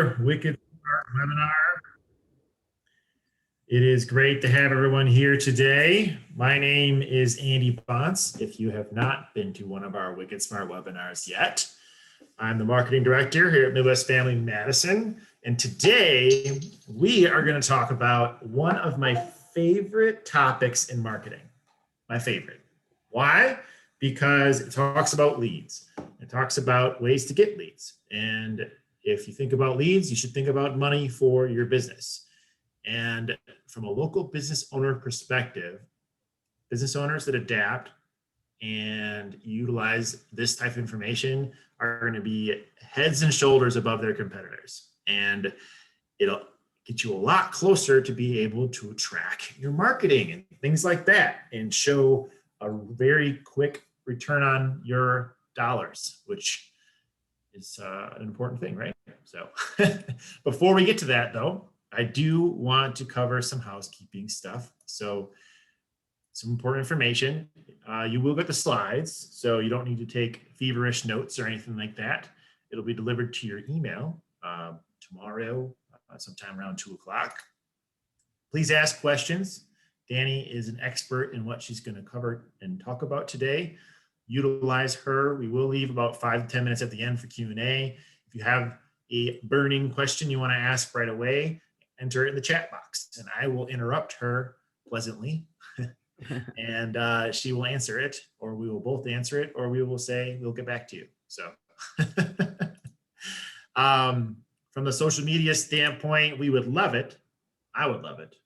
Wicked Smart webinar. It is great to have everyone here today. My name is Andy Ponce. If you have not been to one of our Wicked Smart webinars yet, I'm the marketing director here at Midwest Family Madison. And today we are going to talk about one of my favorite topics in marketing. My favorite. Why? Because it talks about leads. It talks about ways to get leads. And if you think about leads, you should think about money for your business. And from a local business owner perspective, business owners that adapt and utilize this type of information are going to be heads and shoulders above their competitors. And it'll get you a lot closer to be able to track your marketing and things like that and show a very quick return on your dollars, which is an important thing, right? So before we get to that though, I do want to cover some housekeeping stuff. So some important information. You will get the slides, so you don't need to take feverish notes or anything like that. It'll be delivered to your email tomorrow, sometime around 2 o'clock. Please ask questions. Dani is an expert in what she's going to cover and talk about today. Utilize her. We will leave about 5 to 10 minutes at the end for Q&A. If you have a burning question you want to ask right away, enter it in the chat box and I will interrupt her pleasantly and she will answer it, or we will both answer it, or we will say we'll get back to you. So from the social media standpoint, we would love it. I would love it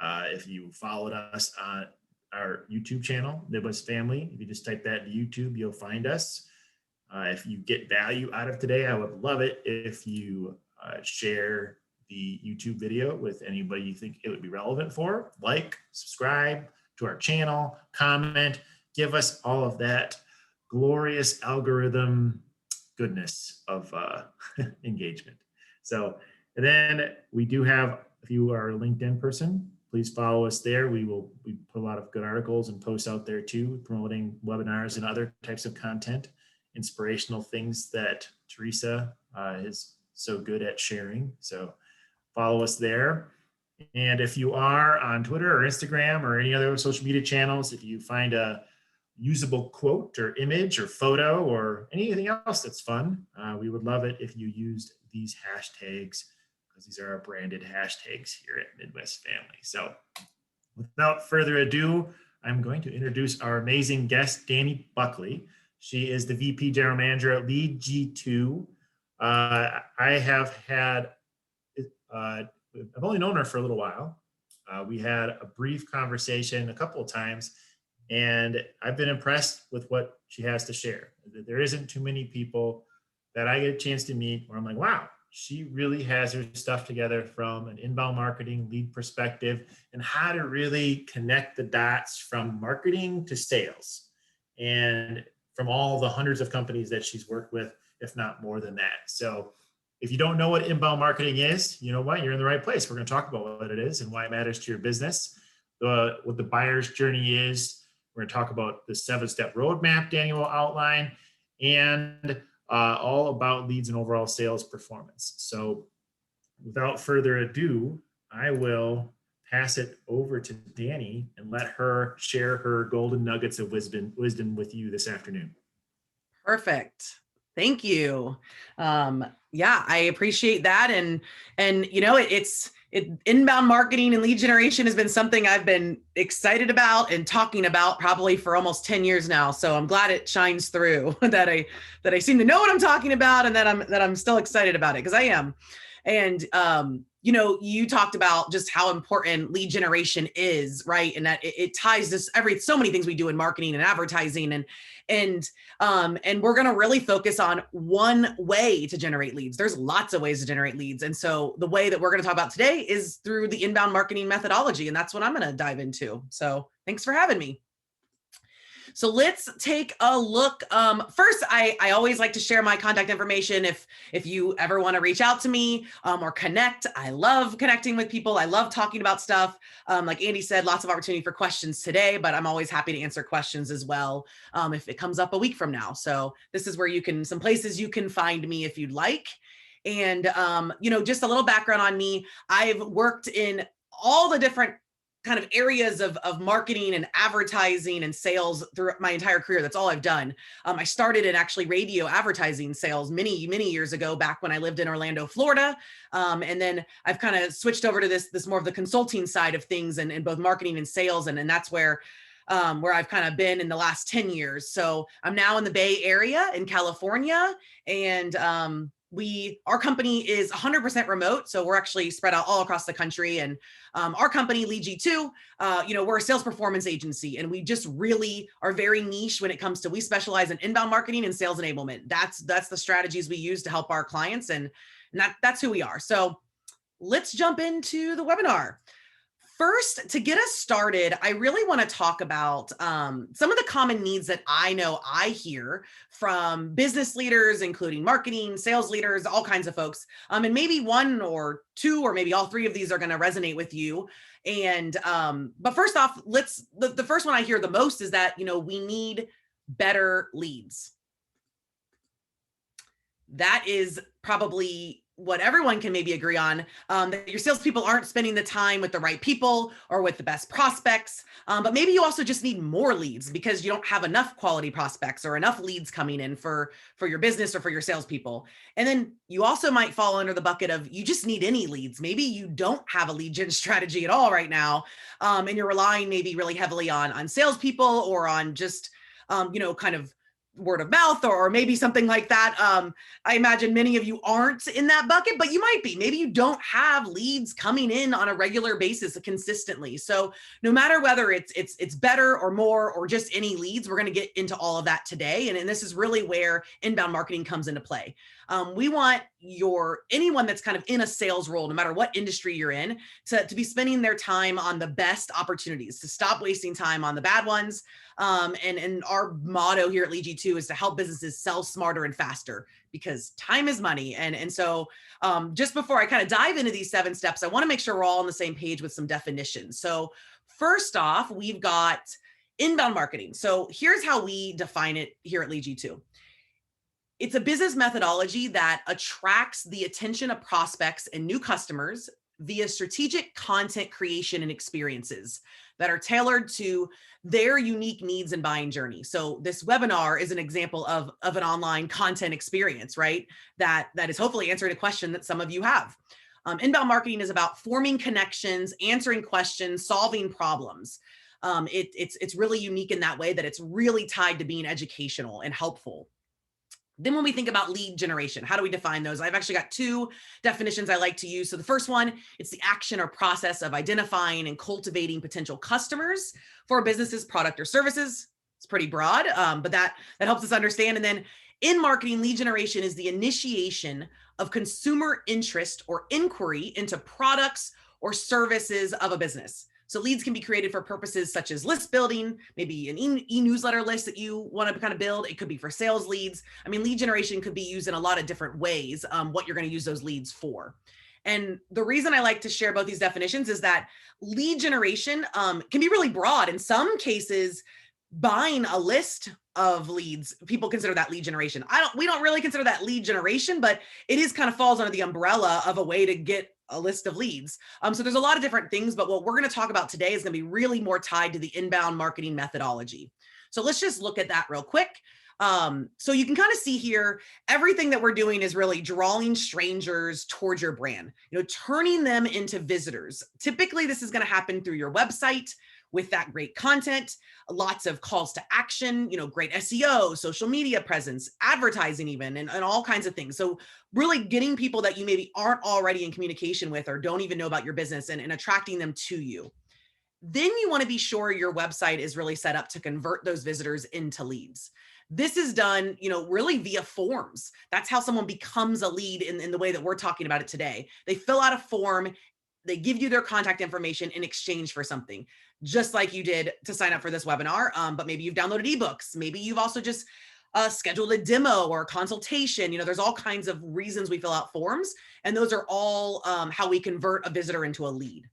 if you followed us on our YouTube channel, Midwest Family. If you just type that in YouTube, you'll find us. If you get value out of today, I would love it if you share the YouTube video with anybody you think it would be relevant for. Like, subscribe to our channel, comment, give us all of that glorious algorithm goodness of engagement. So, and then we do have, if you are a LinkedIn person, please follow us there. We put a lot of good articles and posts out there too, promoting webinars and other types of content, inspirational things that Teresa is so good at sharing. So follow us there. And if you are on Twitter or Instagram or any other social media channels, if you find a usable quote or image or photo or anything else that's fun, we would love it if you used these hashtags, because these are our branded hashtags here at Midwest Family. So without further ado, I'm going to introduce our amazing guest, Dani Buckley. She is the VP General Manager at Lead G2. I have had I've only known her for a little while. We had a brief conversation a couple of times, and I've been impressed with what she has to share. There isn't too many people that I get a chance to meet where I'm like, wow, she really has her stuff together from an inbound marketing lead perspective and how to really connect the dots from marketing to sales, and from all the hundreds of companies that she's worked with, if not more than that. So if you don't know what inbound marketing is, you know what? You're in the right place. We're going to talk about what it is and why it matters to your business, what the buyer's journey is. We're going to talk about the 7-step roadmap Dani will outline, and all about leads and overall sales performance. So without further ado, I will pass it over to Dani and let her share her golden nuggets of wisdom with you this afternoon. Perfect. Thank you. Yeah, I appreciate that. And you know, inbound marketing and lead generation has been something I've been excited about and talking about probably for almost 10 years now. So I'm glad it shines through that I seem to know what I'm talking about, and that I'm still excited about it, because I am. And you know, you talked about just how important lead generation is, right? And that it ties this so many things we do in marketing and advertising, and we're going to really focus on one way to generate leads. There's lots of ways to generate leads. And so the way that we're going to talk about today is through the inbound marketing methodology. And that's what I'm going to dive into. So thanks for having me. So let's take a look. First, I always like to share my contact information. If you ever want to reach out to me or connect, I love connecting with people. I love talking about stuff. Like Andy said, lots of opportunity for questions today, but I'm always happy to answer questions as well if it comes up a week from now. So this is where some places you can find me if you'd like. And, just a little background on me. I've worked in all the different kind of areas of marketing and advertising and sales throughout my entire career. That's all I've done. I started in actually radio advertising sales many, many years ago, back when I lived in Orlando, Florida. And then I've kind of switched over to this more of the consulting side of things and both marketing and sales. And that's where I've kind of been in the last 10 years. So I'm now in the Bay Area in California, and our company is 100% remote. So we're actually spread out all across the country. And our company, Lead G2, we're a sales performance agency, and we just really are very niche when it comes to, we specialize in inbound marketing and sales enablement. That's the strategies we use to help our clients. And that's who we are. So let's jump into the webinar. First, to get us started, I really want to talk about some of the common needs that I know I hear from business leaders, including marketing, sales leaders, all kinds of folks. And maybe one or two, or maybe all three of these are going to resonate with you. And but first off, the first one I hear the most is that, we need better leads. That is probably what everyone can maybe agree on, that your salespeople aren't spending the time with the right people or with the best prospects. But maybe you also just need more leads because you don't have enough quality prospects or enough leads coming in for your business or for your salespeople. And then you also might fall under the bucket of you just need any leads. Maybe you don't have a lead gen strategy at all right now. And you're relying maybe really heavily on salespeople or on just, kind of word of mouth or maybe something like that. I imagine many of you aren't in that bucket, but you might be. Maybe you don't have leads coming in on a regular basis consistently. So no matter whether it's better or more or just any leads, we're going to get into all of that today. And this is really where inbound marketing comes into play. We want anyone that's kind of in a sales role, no matter what industry you're in, to be spending their time on the best opportunities, to stop wasting time on the bad ones. And our motto here at Lead G2 is to help businesses sell smarter and faster, because time is money. And so just before I kind of dive into these 7 steps, I want to make sure we're all on the same page with some definitions. So first off, we've got inbound marketing. So here's how we define it here at Lead G2. It's a business methodology that attracts the attention of prospects and new customers via strategic content creation and experiences that are tailored to their unique needs and buying journey. So this webinar is an example of an online content experience, right? That is hopefully answering a question that some of you have. Inbound marketing is about forming connections, answering questions, solving problems. It's really unique in that way that it's really tied to being educational and helpful. Then when we think about lead generation, how do we define those? I've actually got 2 definitions I like to use. So the first one, it's the action or process of identifying and cultivating potential customers for a business's product or services. It's pretty broad, but that helps us understand. And then in marketing, lead generation is the initiation of consumer interest or inquiry into products or services of a business. So leads can be created for purposes such as list building, maybe an e-newsletter list that you want to kind of build. It could be for sales leads. I mean, lead generation could be used in a lot of different ways, what you're going to use those leads for. And the reason I like to share both these definitions is that lead generation can be really broad. In some cases, buying a list of leads, people consider that lead generation. We don't really consider that lead generation, but it is kind of falls under the umbrella of a way to get a list of leads. So there's a lot of different things, but what we're going to talk about today is going to be really more tied to the inbound marketing methodology. So let's just look at that real quick. So you can kind of see here, everything that we're doing is really drawing strangers towards your brand, turning them into visitors. Typically, this is going to happen through your website with that great content, lots of calls to action, great SEO, social media presence, advertising even, and all kinds of things. So really getting people that you maybe aren't already in communication with or don't even know about your business and attracting them to you. Then you want to be sure your website is really set up to convert those visitors into leads. This is done, really via forms. That's how someone becomes a lead in the way that we're talking about it today. They fill out a form, they give you their contact information in exchange for something, just like you did to sign up for this webinar. But maybe you've downloaded ebooks. Maybe you've also just scheduled a demo or a consultation. There's all kinds of reasons we fill out forms, and those are all how we convert a visitor into a lead.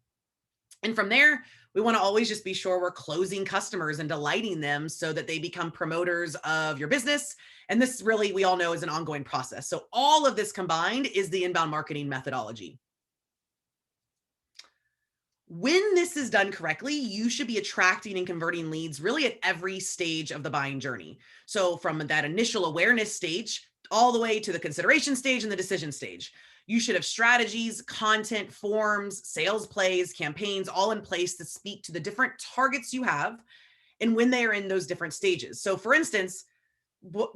And from there, We want to always just be sure we're closing customers and delighting them so that they become promoters of your business. And this really, we all know, is an ongoing process. So all of this combined is the inbound marketing methodology. When this is done correctly, you should be attracting and converting leads really at every stage of the buying journey. So from that initial awareness stage all the way to the consideration stage and the decision stage. You should have strategies, content, forms, sales plays, campaigns, all in place to speak to the different targets you have and when they are in those different stages. So for instance,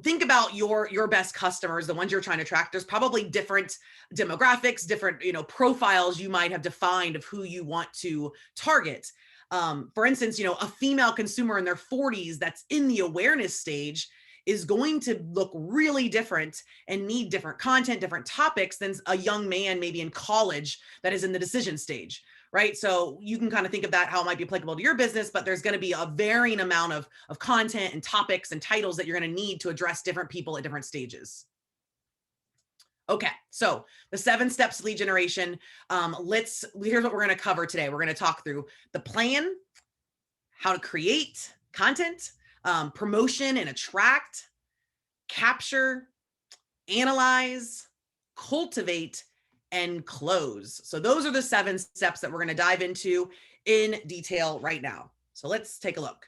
think about your best customers, the ones you're trying to track. There's probably different demographics, different profiles you might have defined of who you want to target. For instance, a female consumer in their 40s that's in the awareness stage is going to look really different and need different content, different topics than a young man maybe in college that is in the decision stage, right? So you can kind of think of that, how it might be applicable to your business, but there's going to be a varying amount of content and topics and titles that you're going to need to address different people at different stages. Okay, so the 7 steps to lead generation. Here's what we're going to cover today. We're going to talk through the plan, how to create content, promotion and attract, capture, analyze, cultivate, and close. So those are the 7 steps that we're going to dive into in detail right now. So let's take a look.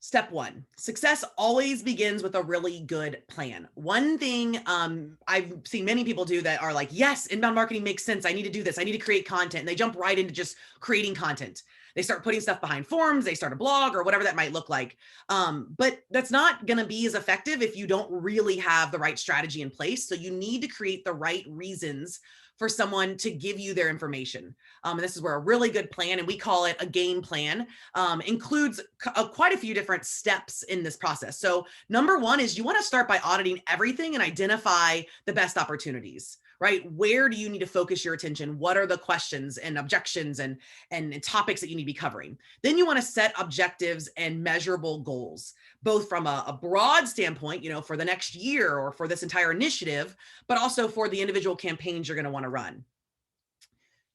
Step 1, success always begins with a really good plan. One thing I've seen many people do that are like, yes, inbound marketing makes sense. I need to do this. I need to create content. And they jump right into just creating content. They start putting stuff behind forums, they start a blog or whatever that might look like. But that's not going to be as effective if you don't really have the right strategy in place. So you need to create the right reasons for someone to give you their information. And this is where a really good plan, and we call it a game plan, includes quite a few different steps in this process. So number 1 is you want to start by auditing everything and identify the best opportunities, right? Where do you need to focus your attention? What are the questions and objections and topics that you need to be covering? Then you want to set objectives and measurable goals, both from a broad standpoint, for the next year or for this entire initiative, but also for the individual campaigns you're going to want to run.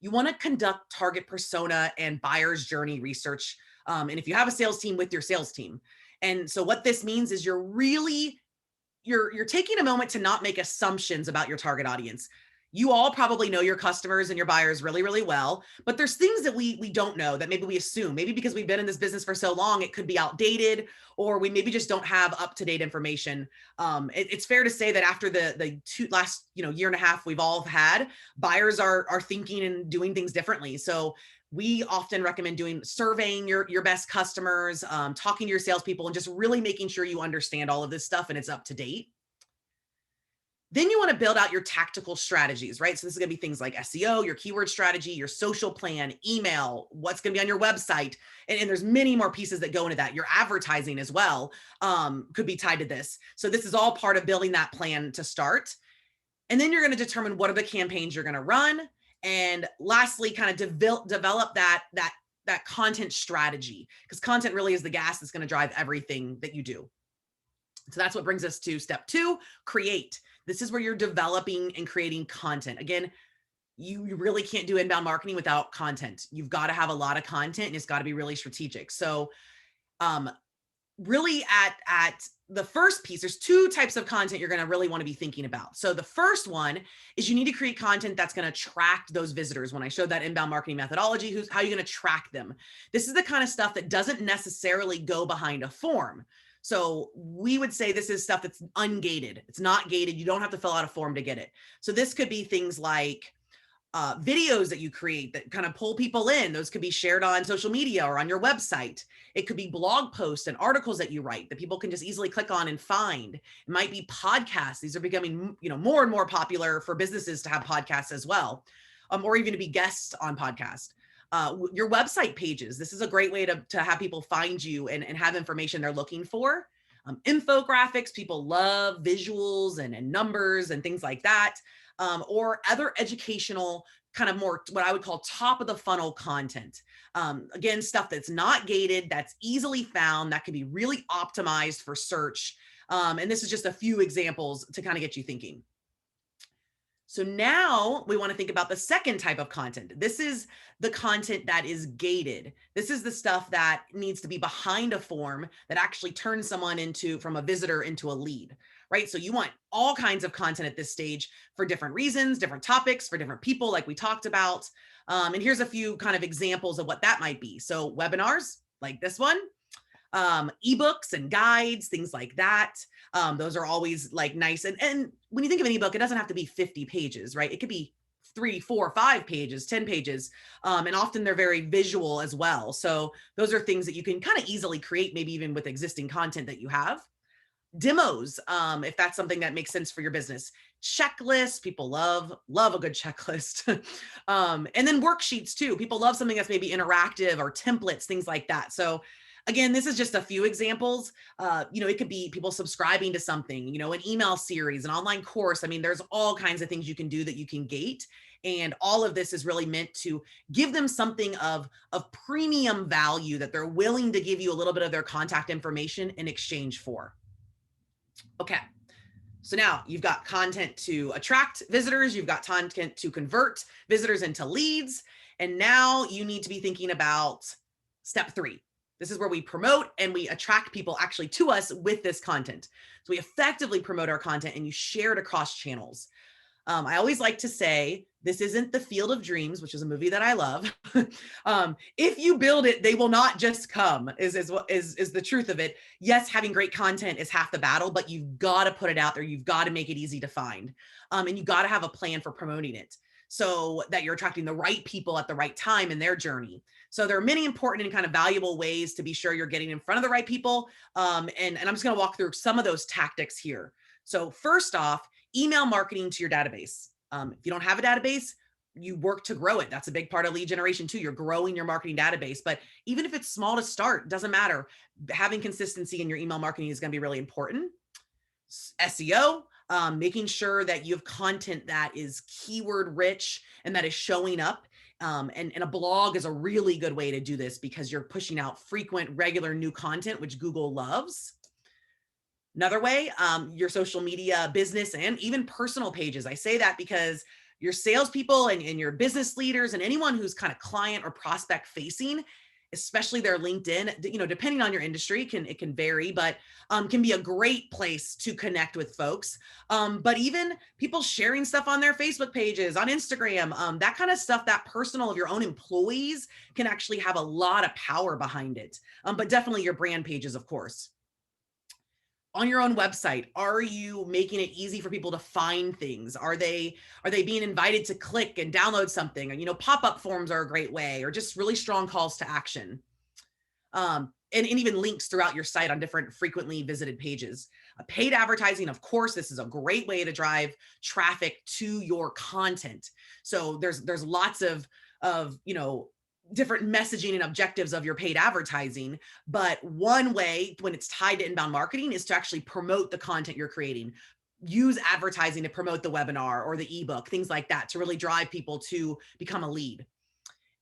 You want to conduct target persona and buyer's journey research. And if you have a sales team, with your sales team. And so what this means is you're taking a moment to not make assumptions about your target audience. You all probably know your customers and your buyers really, really well, but there's things that we don't know that maybe we assume. Maybe because we've been in this business for so long, it could be outdated, or we maybe just don't have up-to-date information. It's fair to say that after the last year and a half we've all had, buyers are thinking and doing things differently. So we often recommend surveying your best customers, talking to your salespeople, and just really making sure you understand all of this stuff and it's up to date. Then you want to build out your tactical strategies, right? So this is going to be things like SEO, your keyword strategy, your social plan, email, what's going to be on your website. And there's many more pieces that go into that. Your advertising as well could be tied to this. So this is all part of building that plan to start. And then you're going to determine what are the campaigns you're going to run. And lastly, kind of develop that content strategy, because content really is the gas that's going to drive everything that you do. So that's what brings us to step 2, create. This is where you're developing and creating content. Again, you really can't do inbound marketing without content. You've got to have a lot of content and it's got to be really strategic. So really at the first piece, there's 2 types of content you're going to really want to be thinking about. So the first one is you need to create content that's going to attract those visitors. When I showed that inbound marketing methodology, how you're going to track them. This is the kind of stuff that doesn't necessarily go behind a form. So we would say this is stuff that's ungated. It's not gated. You don't have to fill out a form to get it. So this could be things like videos that you create that kind of pull people in. Those could be shared on social media or on your website. It could be blog posts and articles that you write that people can just easily click on and find. It might be podcasts. These are becoming, more and more popular for businesses to have podcasts as well, or even to be guests on podcasts. Your website pages. This is a great way to have people find you and have information they're looking for. Infographics, people love visuals and numbers and things like that. Or other educational, kind of more what I would call top of the funnel content. Again, stuff that's not gated, that's easily found, that can be really optimized for search. And this is just a few examples to kind of get you thinking. So now we want to think about the second type of content. This is the content that is gated. This is the stuff that needs to be behind a form that actually turns someone from a visitor into a lead, right? So you want all kinds of content at this stage for different reasons, different topics, for different people, like we talked about. And here's a few kind of examples of what that might be. So webinars like this one, ebooks and guides, things like that. Those are always like nice. And when you think of an ebook, it doesn't have to be 50 pages, right? It could be 3, 4, 5 pages, 10 pages. And often they're very visual as well. So those are things that you can kind of easily create, maybe even with existing content that you have. Demos, if that's something that makes sense for your business. Checklists, people love a good checklist. And then worksheets too. People love something that's maybe interactive, or templates, things like that. So again, this is just a few examples. It could be people subscribing to something, an email series, an online course. I mean, there's all kinds of things you can do that you can gate. And all of this is really meant to give them something of premium value that they're willing to give you a little bit of their contact information in exchange for. Okay. So now you've got content to attract visitors, you've got content to convert visitors into leads, and now you need to be thinking about step 3. This is where we promote and we attract people actually to us with this content. So we effectively promote our content and you share it across channels. I always like to say, this isn't the Field of Dreams, which is a movie that I love. If you build it, they will not just come, is the truth of it. Yes, having great content is half the battle, but you've got to put it out there. You've got to make it easy to find. And you've got to have a plan for promoting it so that you're attracting the right people at the right time in their journey. So there are many important and kind of valuable ways to be sure you're getting in front of the right people. And I'm just going to walk through some of those tactics here. So first off, email marketing to your database. If you don't have a database, you work to grow it. That's a big part of lead generation too. You're growing your marketing database, but even if it's small to start, doesn't matter. Having consistency in your email marketing is going to be really important. SEO, making sure that you have content that is keyword rich and that is showing up. And a blog is a really good way to do this because you're pushing out frequent, regular new content, which Google loves. Another way, your social media business and even personal pages. I say that because your salespeople and your business leaders and anyone who's kind of client or prospect facing, especially their LinkedIn, depending on your industry, it can vary, but can be a great place to connect with folks. But even people sharing stuff on their Facebook pages, on Instagram, that kind of stuff, that personal of your own employees can actually have a lot of power behind it. But definitely your brand pages, of course. On your own website, are you making it easy for people to find things? Are they being invited to click and download something? Or, pop-up forms are a great way, or just really strong calls to action. And even links throughout your site on different frequently visited pages. Paid advertising, of course, this is a great way to drive traffic to your content. So there's lots of different messaging and objectives of your paid advertising. But one way when it's tied to inbound marketing is to actually promote the content you're creating. Use advertising to promote the webinar or the ebook, things like that, to really drive people to become a lead.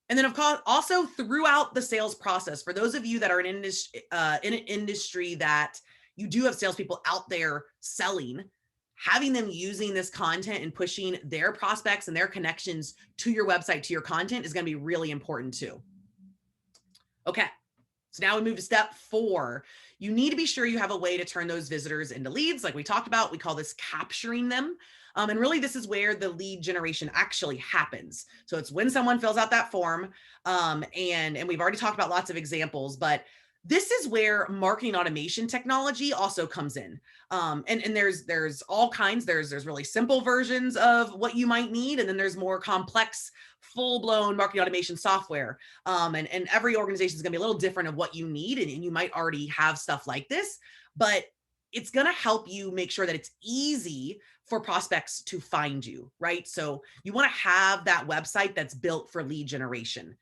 And then, of course, also throughout the sales process, for those of you that are in an industry that you do have salespeople out there selling, having them using this content and pushing their prospects and their connections to your website, to your content, is going to be really important too. Okay, so now we move to step 4. You need to be sure you have a way to turn those visitors into leads. Like we talked about, we call this capturing them. And really, this is where the lead generation actually happens. So it's when someone fills out that form. And we've already talked about lots of examples, but this is where marketing automation technology also comes in. And there's all kinds. There's really simple versions of what you might need, and then there's more complex, full-blown marketing automation software. And every organization is going to be a little different of what you need, and you might already have stuff like this, but it's going to help you make sure that it's easy for prospects to find you, right? So you want to have that website that's built for lead generation.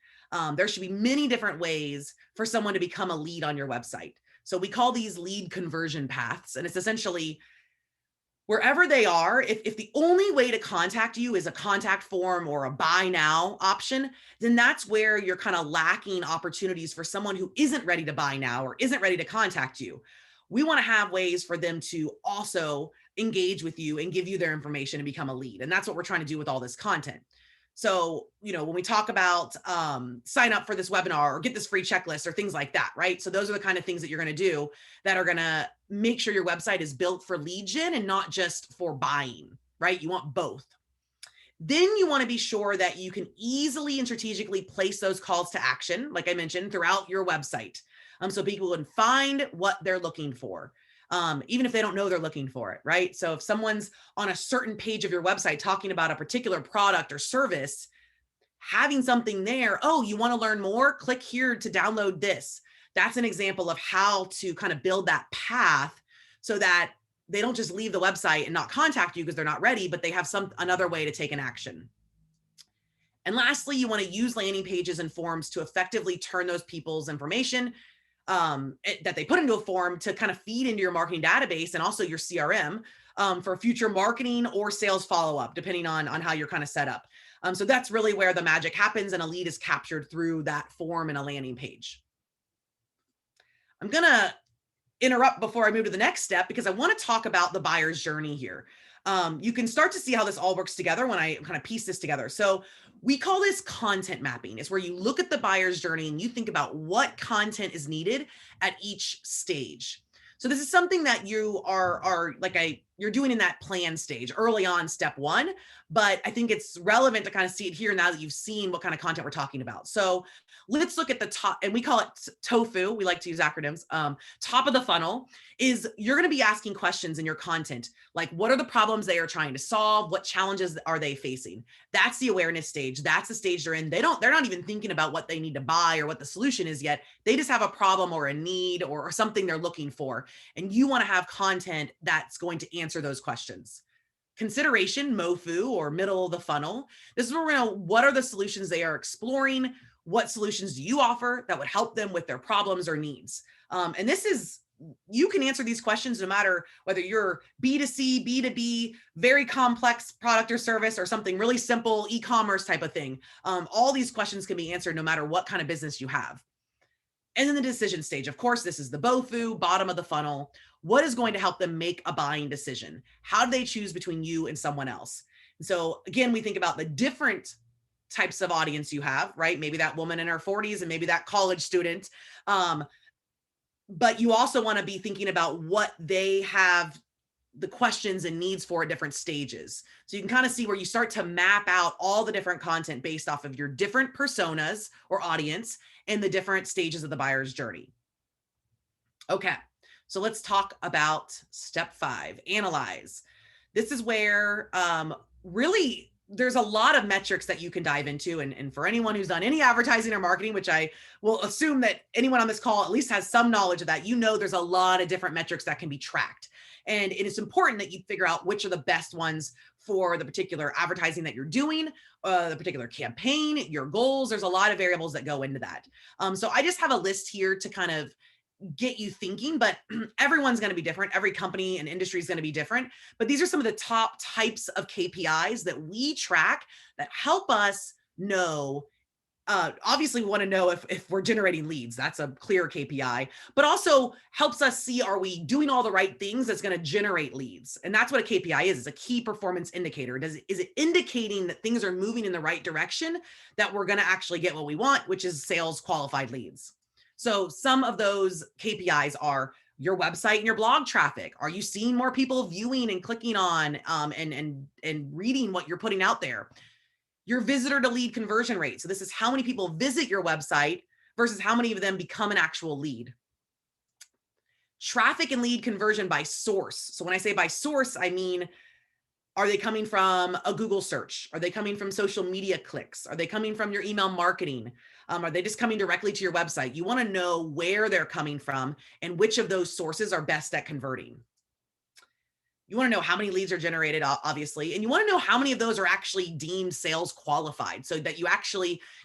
There should be many different ways for someone to become a lead on your website. So we call these lead conversion paths, and it's essentially wherever they are. If the only way to contact you is a contact form or a buy now option, then that's where you're kind of lacking opportunities for someone who isn't ready to buy now or isn't ready to contact you. We want to have ways for them to also engage with you and give you their information and become a lead. And that's what we're trying to do with all this content. So, when we talk about sign up for this webinar or get this free checklist or things like that, right? So those are the kind of things that you're going to do that are going to make sure your website is built for lead gen and not just for buying, right? You want both. Then you want to be sure that you can easily and strategically place those calls to action, like I mentioned, throughout your website. So people can find what they're looking for. Even if they don't know they're looking for it, right? So if someone's on a certain page of your website talking about a particular product or service, having something there, oh, you want to learn more? Click here to download this. That's an example of how to kind of build that path so that they don't just leave the website and not contact you because they're not ready, but they have another way to take an action. And lastly, you want to use landing pages and forms to effectively turn those people's information that they put into a form to kind of feed into your marketing database and also your CRM for future marketing or sales follow-up, depending on how you're kind of set up. So that's really where the magic happens, and a lead is captured through that form in a landing page. I'm going to interrupt before I move to the next step because I want to talk about the buyer's journey here. You can start to see how this all works together when I kind of piece this together. So we call this content mapping. It's where you look at the buyer's journey and you think about what content is needed at each stage. So this is something that you you're doing in that plan stage early on, step one, but I think it's relevant to kind of see it here now that you've seen what kind of content we're talking about. So let's look at the top, and we call it TOFU. We like to use acronyms. Top of the funnel is you're going to be asking questions in your content. Like, what are the problems they are trying to solve? What challenges are they facing? That's the awareness stage. That's the stage they're in. They're not even thinking about what they need to buy or what the solution is yet. They just have a problem or a need or something they're looking for. And you want to have content that's going to answer those questions. Consideration, MOFU, or middle of the funnel. This is where we're going to, what are the solutions they are exploring? What solutions do you offer that would help them with their problems or needs? And this is, you can answer these questions no matter whether you're B2C, B2B, very complex product or service, or something really simple, e-commerce type of thing. All these questions can be answered no matter what kind of business you have. And then the decision stage, of course, this is the BOFU, bottom of the funnel. What is going to help them make a buying decision? How do they choose between you and someone else? And so again, we think about the different types of audience you have, right? Maybe that woman in her 40s and maybe that college student. But you also want to be thinking about what they have the questions and needs for at different stages. So you can kind of see where you start to map out all the different content based off of your different personas or audience and the different stages of the buyer's journey. Okay, so let's talk about step 5, analyze. This is where really there's a lot of metrics that you can dive into. And for anyone who's done any advertising or marketing, which I will assume that anyone on this call at least has some knowledge of that, there's a lot of different metrics that can be tracked. And it is important that you figure out which are the best ones for the particular advertising that you're doing, the particular campaign, your goals. There's a lot of variables that go into that. So I just have a list here to kind of get you thinking, but everyone's going to be different. Every company and industry is going to be different. But these are some of the top types of KPIs that we track that help us know. Obviously, we want to know if we're generating leads. That's a clear KPI, but also helps us see, are we doing all the right things that's going to generate leads? And that's what a KPI is. It's a key performance indicator. Is it indicating that things are moving in the right direction, that we're going to actually get what we want, which is sales qualified leads? So some of those KPIs are your website and your blog traffic. Are you seeing more people viewing and clicking on and reading what you're putting out there? Your visitor to lead conversion rate. So this is how many people visit your website versus how many of them become an actual lead. Traffic and lead conversion by source. So when I say by source, I mean, are they coming from a Google search? Are they coming from social media clicks? Are they coming from your email marketing? Are they just coming directly to your website? You want to know where they're coming from and which of those sources are best at converting. You want to know how many leads are generated, obviously, and you want to know how many of those are actually deemed sales qualified, so that you're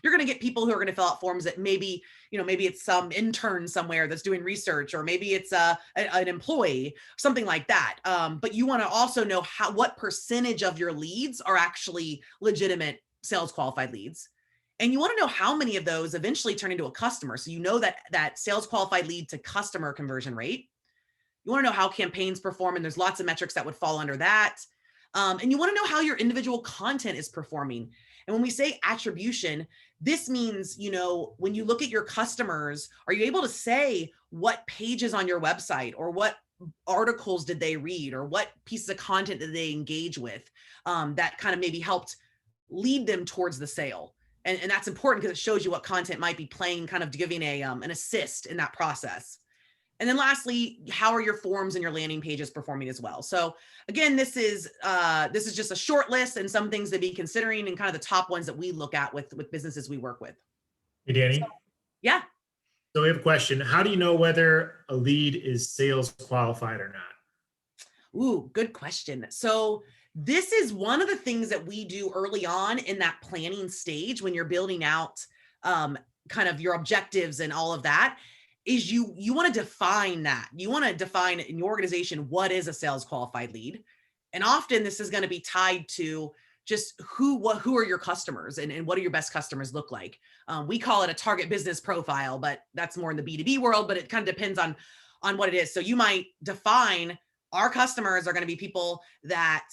going to get people who are going to fill out forms that maybe it's some intern somewhere that's doing research, or maybe it's an employee, something like that. But you want to also know what percentage of your leads are actually legitimate sales qualified leads. And you want to know how many of those eventually turn into a customer. So you know that sales qualified lead to customer conversion rate. You want to know how campaigns perform, and there's lots of metrics that would fall under that. And you want to know how your individual content is performing. And when we say attribution, this means, when you look at your customers, are you able to say what pages on your website, or what articles did they read, or what pieces of content did they engage with, that kind of maybe helped lead them towards the sale? And that's important because it shows you what content might be playing, kind of giving an assist in that process. And then lastly, how are your forms and your landing pages performing as well? So again, this is just a short list and some things to be considering, and kind of the top ones that we look at with businesses we work with. Hey, Dani. So, yeah. So we have a question. How do you know whether a lead is sales qualified or not? Ooh, good question. So this is one of the things that we do early on in that planning stage when you're building out kind of your objectives and all of that, is you want to define that. You want to define in your organization what is a sales qualified lead. And often this is going to be tied to just who are your customers, and what do your best customers look like. We call it a target business profile, but that's more in the B2B world, but it kind of depends on what it is. So you might define our customers are going to be people that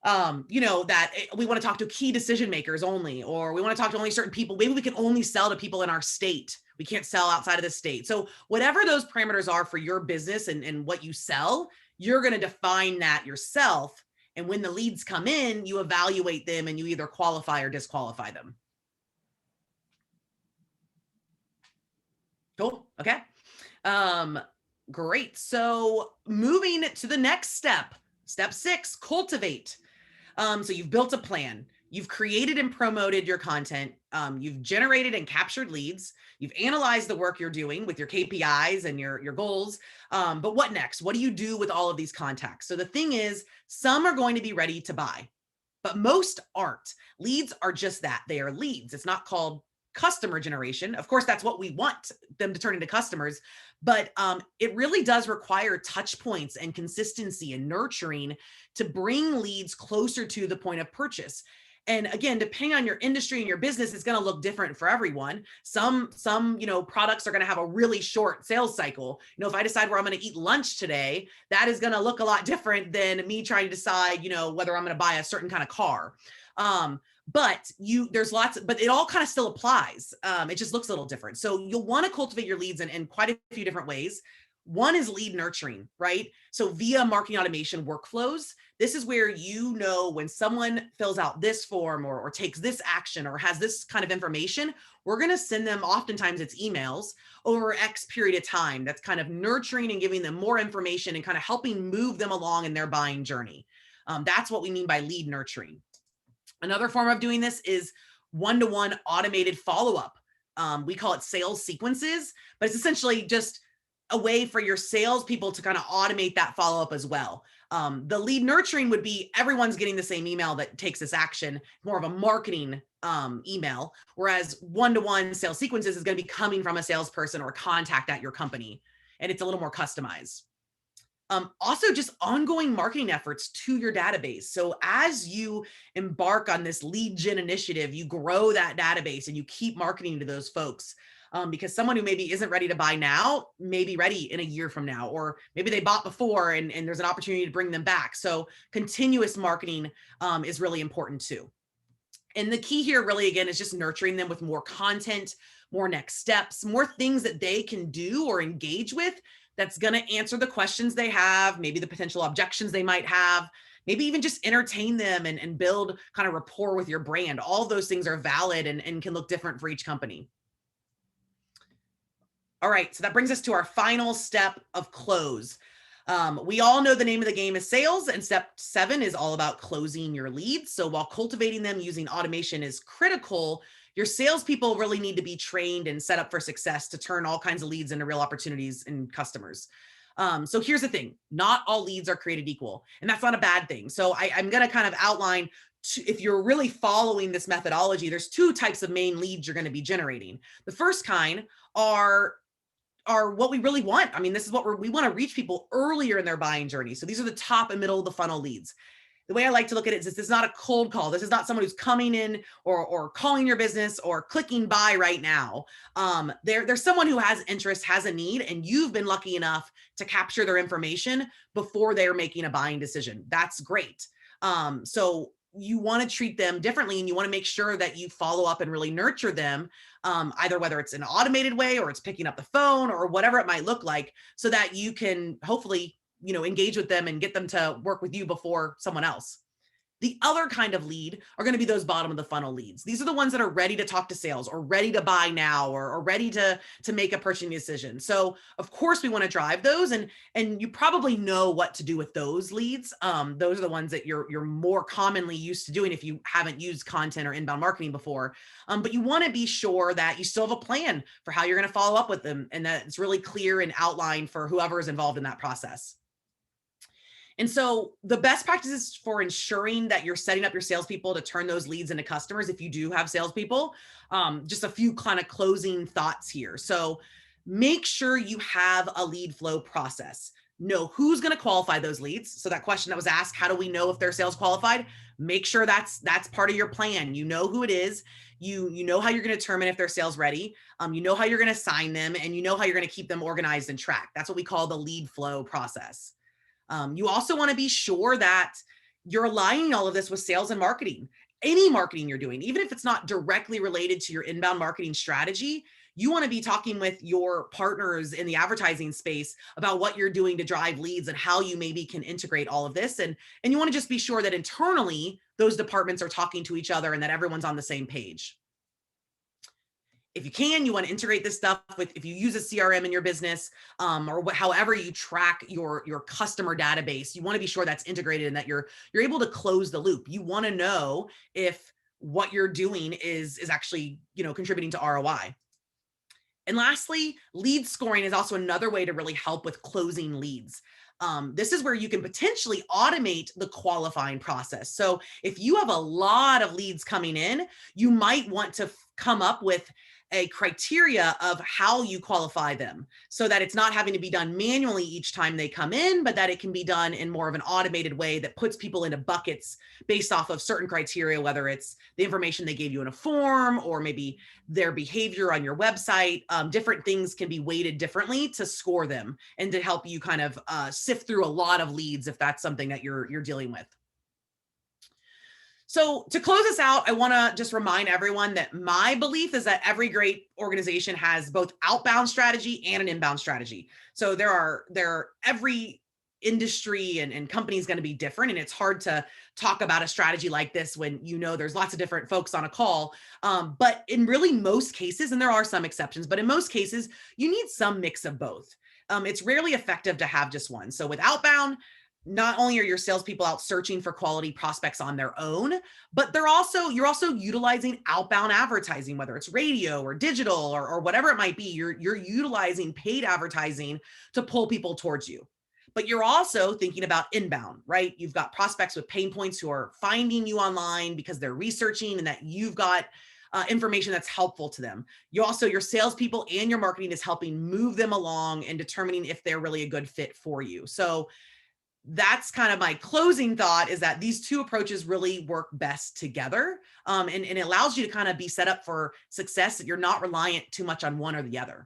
that we want to talk to key decision makers only, or we want to talk to only certain people. Maybe we can only sell to people in our state. We can't sell outside of the state. So whatever those parameters are for your business and what you sell, you're going to define that yourself. And when the leads come in, you evaluate them and you either qualify or disqualify them. Cool. Okay. Great. So moving to the next step, step 6, cultivate. So you've built a plan, you've created and promoted your content, you've generated and captured leads, you've analyzed the work you're doing with your KPIs and your goals. But what next? What do you do with all of these contacts? So the thing is, some are going to be ready to buy, but most aren't. Leads are just that. They are leads. It's not called customer generation. Of course, that's what we want them to turn into customers, but it really does require touch points and consistency and nurturing to bring leads closer to the point of purchase. And again, depending on your industry and your business, it's going to look different for everyone. Some products are going to have a really short sales cycle. If I decide where I'm going to eat lunch today, that is going to look a lot different than me trying to decide, whether I'm going to buy a certain kind of car. But it all kind of still applies. It just looks a little different. So you'll want to cultivate your leads in quite a few different ways. One is lead nurturing, right? So via marketing automation workflows, this is where when someone fills out this form or takes this action or has this kind of information, we're going to send them, oftentimes it's emails, over X period of time. That's kind of nurturing and giving them more information and kind of helping move them along in their buying journey. That's what we mean by lead nurturing. Another form of doing this is one-to-one automated follow-up. We call it sales sequences, but it's essentially just a way for your salespeople to kind of automate that follow-up as well. The lead nurturing would be everyone's getting the same email that takes this action, more of a marketing email, whereas one-to-one sales sequences is going to be coming from a salesperson or a contact at your company, and it's a little more customized. Also, just ongoing marketing efforts to your database. So as you embark on this lead gen initiative, you grow that database and you keep marketing to those folks. Because someone who maybe isn't ready to buy now may be ready in a year from now, or maybe they bought before and there's an opportunity to bring them back. So continuous marketing is really important too. And the key here really, again, is just nurturing them with more content, more next steps, more things that they can do or engage with that's going to answer the questions they have, maybe the potential objections they might have, maybe even just entertain them and build kind of rapport with your brand. All of those things are valid and can look different for each company. All right, so that brings us to our final step of close. We all know the name of the game is sales, and step 7 is all about closing your leads. So while cultivating them using automation is critical, your salespeople really need to be trained and set up for success to turn all kinds of leads into real opportunities and customers. So here's the thing, not all leads are created equal, and that's not a bad thing. So I'm going to kind of outline, if you're really following this methodology, there's 2 types of main leads you're going to be generating. The first kind are what we really want. I mean, this is what we want to reach people earlier in their buying journey. So these are the top and middle of the funnel leads. the way I like to look at it is this is not a cold call. This is not someone who's coming in or calling your business or clicking buy right now. There's someone who has interest, has a need, and you've been lucky enough to capture their information before they're making a buying decision. That's great. So you want to treat them differently, and you want to make sure that you follow up and really nurture them, either whether it's an automated way or it's picking up the phone or whatever it might look like, so that you can hopefully, engage with them and get them to work with you before someone else. The other kind of lead are going to be those bottom of the funnel leads. These are the ones that are ready to talk to sales or ready to buy now or ready to make a purchasing decision. So of course we want to drive those, and you probably know what to do with those leads. Those are the ones that you're more commonly used to doing if you haven't used content or inbound marketing before. But you want to be sure that you still have a plan for how you're going to follow up with them, and that it's really clear and outlined for whoever is involved in that process. And so the best practices for ensuring that you're setting up your salespeople to turn those leads into customers, if you do have salespeople, just a few kind of closing thoughts here. So make sure you have a lead flow process. Know who's going to qualify those leads. So that question that was asked, how do we know if they're sales qualified? Make sure that's part of your plan. You know who it is. You know how you're going to determine if they're sales ready. You know how you're going to assign them, and you know how you're going to keep them organized and tracked. That's what we call the lead flow process. You also want to be sure that you're aligning all of this with sales and marketing. Any marketing you're doing, even if it's not directly related to your inbound marketing strategy, you want to be talking with your partners in the advertising space about what you're doing to drive leads and how you maybe can integrate all of this. And you want to just be sure that internally those departments are talking to each other and that everyone's on the same page. If you can, you want to integrate this stuff with, if you use a CRM in your business, or however you track your customer database, you want to be sure that's integrated and that you're able to close the loop. You want to know if what you're doing is actually, contributing to ROI. And lastly, lead scoring is also another way to really help with closing leads. This is where you can potentially automate the qualifying process. So if you have a lot of leads coming in, you might want to come up with a criteria of how you qualify them, so that it's not having to be done manually each time they come in, but that it can be done in more of an automated way that puts people into buckets based off of certain criteria, whether it's the information they gave you in a form or maybe their behavior on your website. Different things can be weighted differently to score them and to help you kind of sift through a lot of leads if that's something that you're dealing with. So to close this out, I want to just remind everyone that my belief is that every great organization has both outbound strategy and an inbound strategy. So every industry and company is going to be different, and it's hard to talk about a strategy like this when there's lots of different folks on a call. But in really most cases, and there are some exceptions, but in most cases, you need some mix of both. It's rarely effective to have just one. So with outbound, not only are your salespeople out searching for quality prospects on their own, but you're also utilizing outbound advertising, whether it's radio or digital or whatever it might be. You're utilizing paid advertising to pull people towards you. But you're also thinking about inbound, right? You've got prospects with pain points who are finding you online because they're researching and that you've got information that's helpful to them. Your salespeople and your marketing is helping move them along and determining if they're really a good fit for you. So that's kind of my closing thought, is that these two approaches really work best together. And it allows you to kind of be set up for success, that you're not reliant too much on one or the other.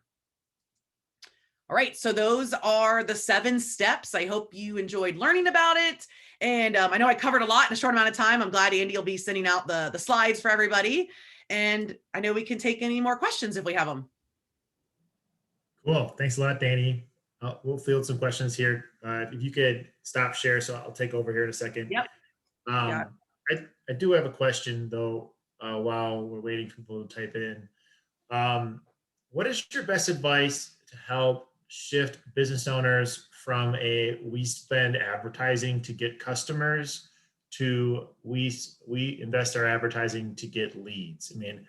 All right, so those are the 7 steps. I hope you enjoyed learning about it. And I know I covered a lot in a short amount of time. I'm glad Andy will be sending out the slides for everybody. And I know we can take any more questions if we have them. Cool. Thanks a lot, Dani. We'll field some questions here. If you could stop share, so I'll take over here in a second. Yep. I do have a question though, while we're waiting for people to type in. What is your best advice to help shift business owners from we spend advertising to get customers to we invest our advertising to get leads? I mean,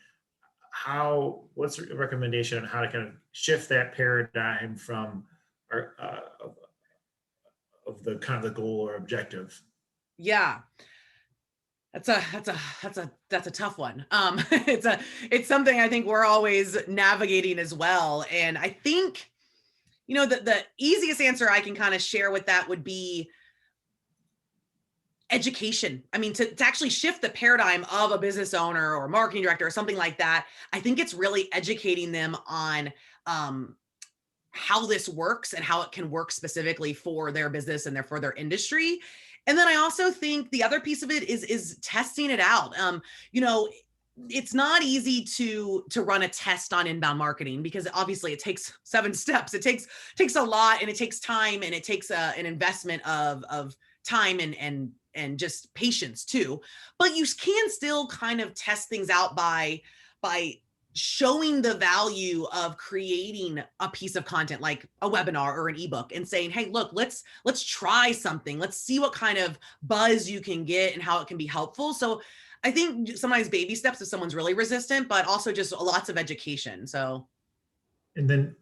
what's a recommendation on how to kind of shift that paradigm from of the kind of the goal or objective? Yeah, that's a tough one. It's something I think we're always navigating as well. And I think, the easiest answer I can kind of share with that would be, education. I mean, to actually shift the paradigm of a business owner or marketing director or something like that, I think it's really educating them on how this works and how it can work specifically for their business and for their industry. And then I also think the other piece of it is testing it out. You know, it's not easy to run a test on inbound marketing because obviously it takes 7 steps. It takes a lot, and it takes time, and it takes an investment of time and just patience too. But you can still kind of test things out by showing the value of creating a piece of content like a webinar or an ebook and saying, hey, look, let's try something. Let's see what kind of buzz you can get and how it can be helpful. So I think sometimes baby steps if someone's really resistant, but also just lots of education. So. And then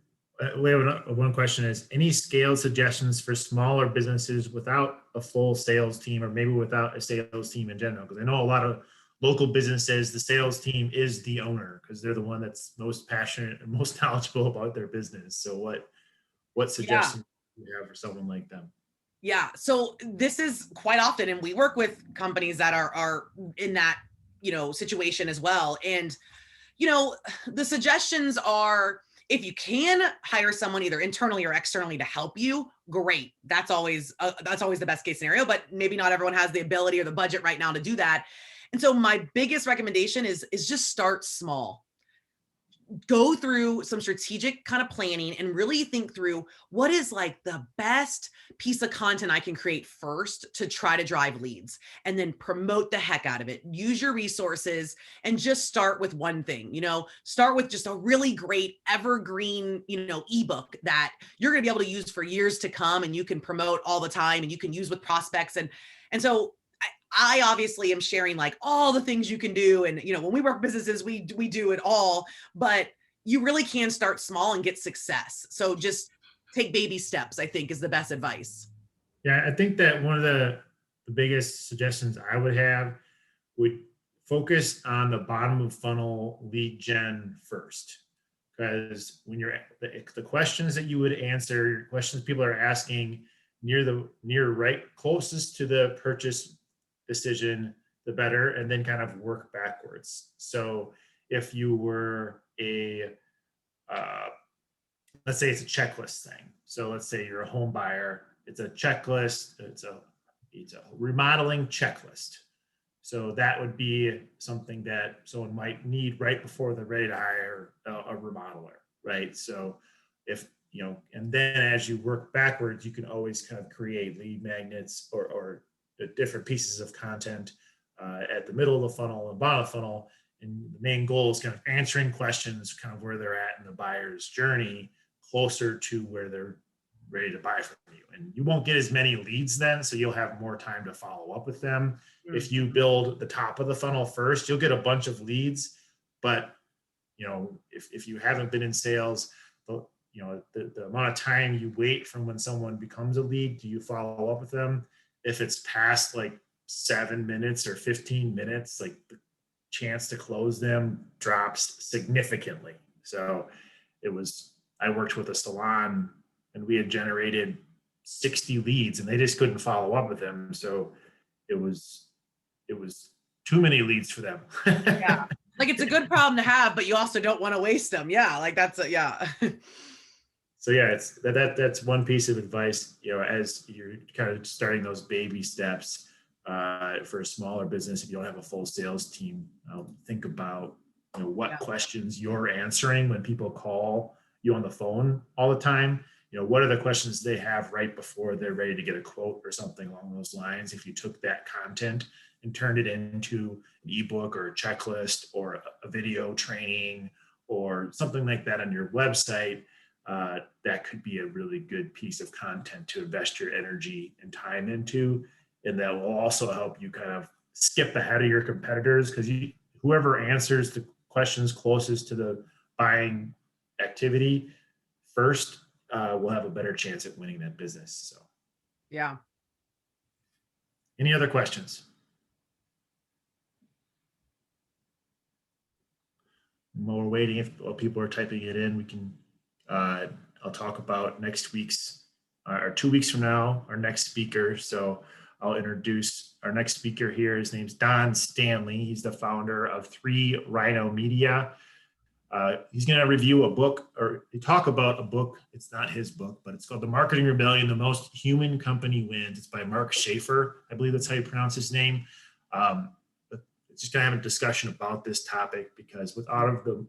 we have one question is, any scale suggestions for smaller businesses without a full sales team, or maybe without a sales team in general? Because I know a lot of local businesses, the sales team is the owner because they're the one that's most passionate and most knowledgeable about their business. So what suggestions do you have for someone like them? Yeah. So this is quite often, and we work with companies that are in that, situation as well. And, the suggestions are, if you can hire someone either internally or externally to help you, great. That's always the best case scenario, but maybe not everyone has the ability or the budget right now to do that. And so my biggest recommendation is just start small. Go through some strategic kind of planning and really think through what is like the best piece of content I can create first to try to drive leads, and then promote the heck out of it. Use your resources and just start with one thing. Start with just a really great evergreen, ebook that you're going to be able to use for years to come, and you can promote all the time and you can use with prospects. And so I obviously am sharing like all the things you can do. And, when we work businesses, we do it all, but you really can start small and get success. So just take baby steps, I think, is the best advice. Yeah, I think that one of the biggest suggestions I would have would focus on the bottom of funnel lead gen first. Because when you're the questions that you would answer, questions people are asking near right closest to the purchase decision, the better, and then kind of work backwards. So if you were let's say it's a checklist thing. So let's say you're a home buyer, it's a checklist, it's a remodeling checklist. So that would be something that someone might need right before they're ready to hire a remodeler, right? So if, and then as you work backwards, you can always kind of create lead magnets or different pieces of content at the middle of the funnel and bottom of the funnel. And the main goal is kind of answering questions, kind of where they're at in the buyer's journey, closer to where they're ready to buy from you. And you won't get as many leads then, so you'll have more time to follow up with them. Mm-hmm. If you build the top of the funnel first, you'll get a bunch of leads. But, if you haven't been in sales, the amount of time you wait from when someone becomes a lead, do you follow up with them? If it's past like 7 minutes or 15 minutes, like the chance to close them drops significantly. So I worked with a salon and we had generated 60 leads and they just couldn't follow up with them. So it was too many leads for them. Yeah. Like it's a good problem to have, but you also don't want to waste them. Yeah. Like yeah. So yeah, that's one piece of advice, as you're kind of starting those baby steps for a smaller business. If you don't have a full sales team, think about what questions you're answering when people call you on the phone all the time. What are the questions they have right before they're ready to get a quote or something along those lines? If you took that content and turned it into an ebook or a checklist or a video training or something like that on your website, that could be a really good piece of content to invest your energy and time into. And that will also help you kind of skip ahead of your competitors, because whoever answers the questions closest to the buying activity first will have a better chance at winning that business. So, yeah. Any other questions? While we're waiting, while people are typing it in, we can. I'll talk about next week's or 2 weeks from now, our next speaker. So I'll introduce our next speaker here. His name's Don Stanley. He's the founder of 3 Rhino Media. He's going to review a book, or talk about a book. It's not his book, but it's called The Marketing Rebellion, The Most Human Company Wins. It's by Mark Schaefer. I believe that's how you pronounce his name. But it's just going to have a discussion about this topic, because with the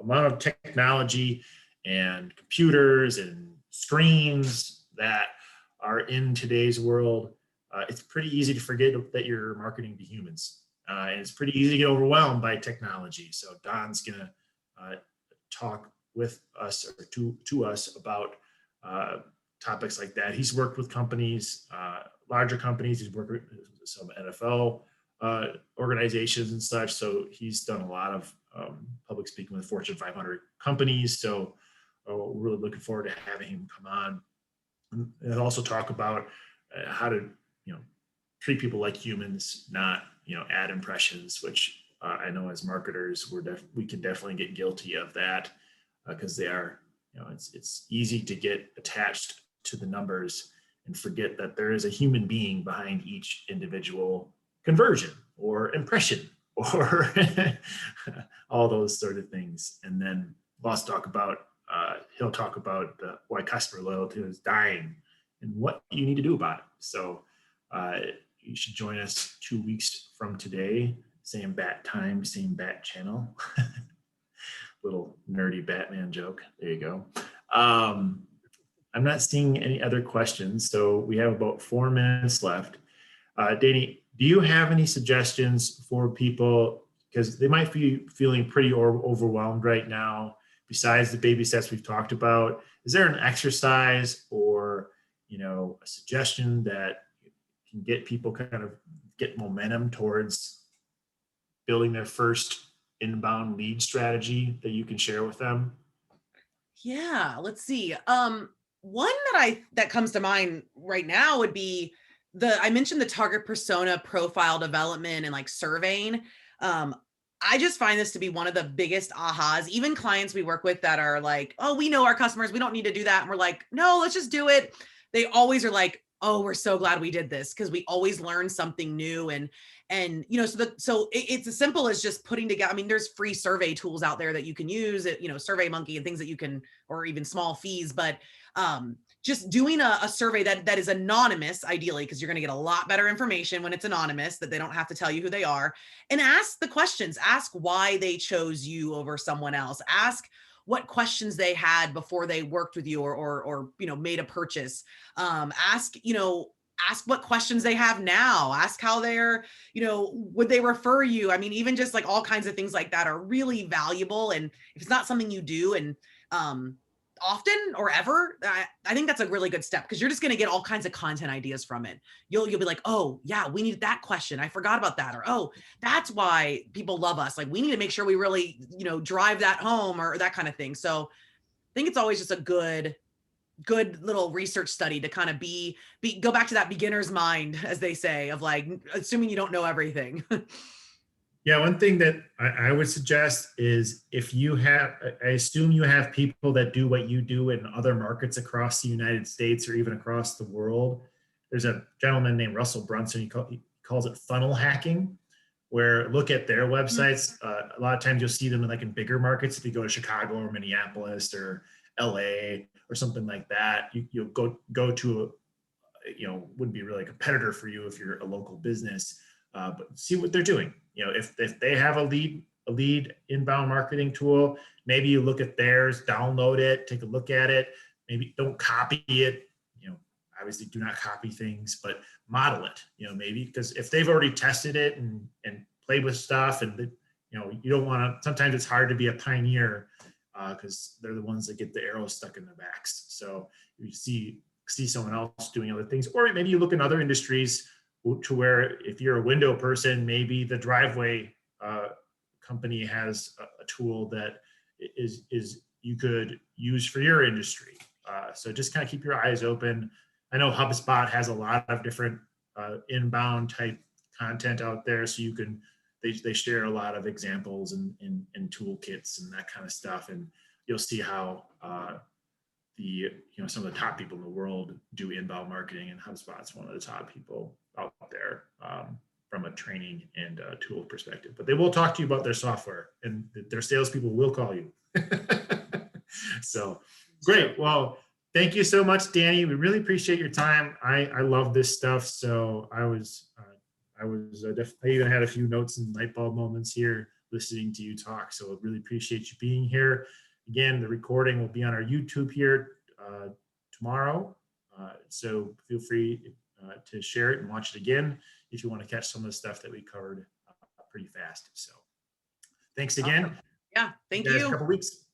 amount of technology and computers and screens that are in today's world, it's pretty easy to forget that you're marketing to humans. And it's pretty easy to get overwhelmed by technology. So Don's going to talk with us, or to us, about topics like that. He's worked with companies, larger companies. He's worked with some NFL organizations and such. So he's done a lot of public speaking with Fortune 500 companies. So we're really looking forward to having him come on and also talk about how to, treat people like humans, not, ad impressions, which I know as marketers, we can definitely get guilty of that, because they are, it's easy to get attached to the numbers and forget that there is a human being behind each individual conversion or impression or all those sort of things. And then he'll talk about why customer loyalty is dying and what you need to do about it. So you should join us 2 weeks from today. Same bat time, same bat channel. Little nerdy Batman joke. There you go. I'm not seeing any other questions, so we have about 4 minutes left. Dani, do you have any suggestions for people, because they might be feeling pretty overwhelmed right now, besides the baby steps we've talked about? Is there an exercise or, a suggestion that can get people kind of get momentum towards building their first inbound lead strategy that you can share with them? Yeah, let's see. One that comes to mind right now would be I mentioned the target persona profile development and like surveying. I just find this to be one of the biggest ahas. Even clients we work with that are like, oh, we know our customers, we don't need to do that. And we're like, no, let's just do it. They always are like, oh, we're so glad we did this, because we always learn something new. And so it's as simple as just putting together. I mean, there's free survey tools out there that you can use, Survey Monkey and things that you can, or even small fees, but just doing a survey that is anonymous, ideally, because you're going to get a lot better information when it's anonymous, that they don't have to tell you who they are, and ask the questions. Ask why they chose you over someone else. Ask what questions they had before they worked with you or made a purchase. Ask what questions they have now. Ask how they're, would they refer you? I mean, even just like all kinds of things like that are really valuable. And if it's not something you do and often or ever, I think that's a really good step, because you're just going to get all kinds of content ideas from it. You'll be like, oh yeah, we need that question, I forgot about that. Or, oh, that's why people love us. Like, we need to make sure we really, drive that home, or that kind of thing. So I think it's always just a good little research study to kind of go back to that beginner's mind, as they say, of like, assuming you don't know everything. Yeah, one thing that I would suggest is, I assume you have people that do what you do in other markets across the United States or even across the world. There's a gentleman named Russell Brunson. He calls it funnel hacking, where look at their websites. A lot of times you'll see them in bigger markets. If you go to Chicago or Minneapolis or LA or something like that, you'll go to wouldn't be really a competitor for you if you're a local business. But see what they're doing. If they have a lead inbound marketing tool, maybe you look at theirs, download it, take a look at it. Maybe don't copy it. Obviously do not copy things, but model it. Maybe, because if they've already tested it and played with stuff, and you don't want to. Sometimes it's hard to be a pioneer because they're the ones that get the arrows stuck in their backs. So you see someone else doing other things, or maybe you look in other industries to where, if you're a window person, maybe the driveway company has a tool that is you could use for your industry. So just kind of keep your eyes open. I know HubSpot has a lot of different inbound type content out there, so they share a lot of examples and toolkits and that kind of stuff, and you'll see how some of the top people in the world do inbound marketing, and HubSpot's one of the top people out there from a training and tool perspective. But they will talk to you about their software, and their salespeople will call you. So great. Well, thank you so much, Dani. We really appreciate your time. I love this stuff. So I even had a few notes and light bulb moments here listening to you talk. So I really appreciate you being here. Again, the recording will be on our YouTube here tomorrow. So feel free to share it and watch it again if you want to catch some of the stuff that we covered pretty fast. So thanks again. Awesome. Yeah, thank you. you. A couple weeks.